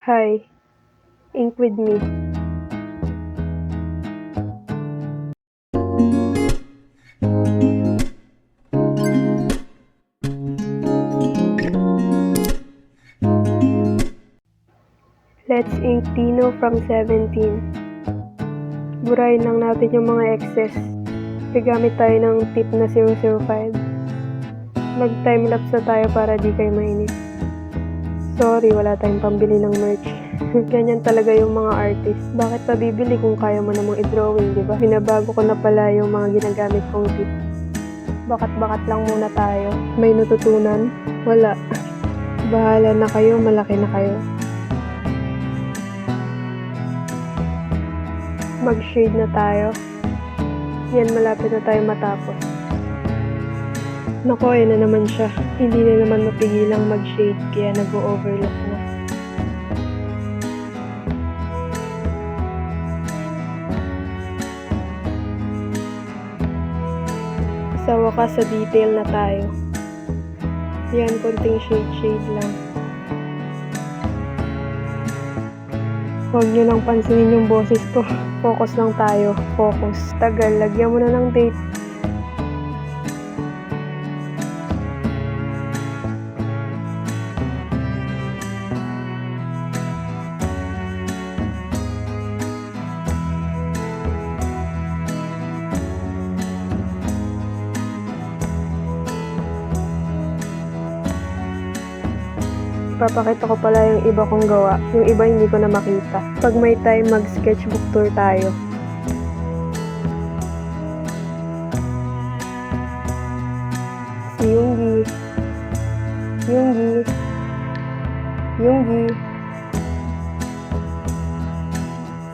Hi, ink with me. Let's ink Tino from 17. Burahin lang natin yung mga excess. Gagamit tayo ng tip na 005. Mag-timelapse na tayo para di kayo mainip. Sorry, wala tayong pambili ng merch. Ganyan talaga yung mga artist. Bakit pa bibili kung kaya mo namang i-drawing, di ba? Binabago ko na pala yung mga ginagamit kong tip. Bakat-bakat lang muna tayo. May natutunan? Wala. Bahala na kayo, malaki na kayo. Mag-shade na tayo. Yan, malapit na tayo matapos. Nako, na naman siya. Hindi na naman mapigilang mag-shade kaya nag-o-overlook na. Sa wakas, sa detail na tayo. Yan, konting shade lang. Huwag nyo lang pansinin yung boses ko. Focus lang tayo. Focus. Tagal. Lagyan mo na ng date. Papakita ko pala yung iba kong gawa. Yung iba hindi ko na makita. Pag may time, mag-sketchbook tour tayo. Si Yoongi. Yoongi. Yoongi.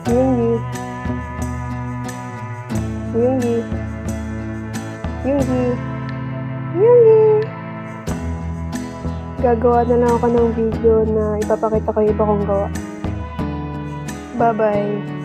Si Yoongi. Yoongi. Yoongi. Yoongi. Gagawa na lang ako ng video na ipapakita ko yung iba kong gawa. Bye-bye!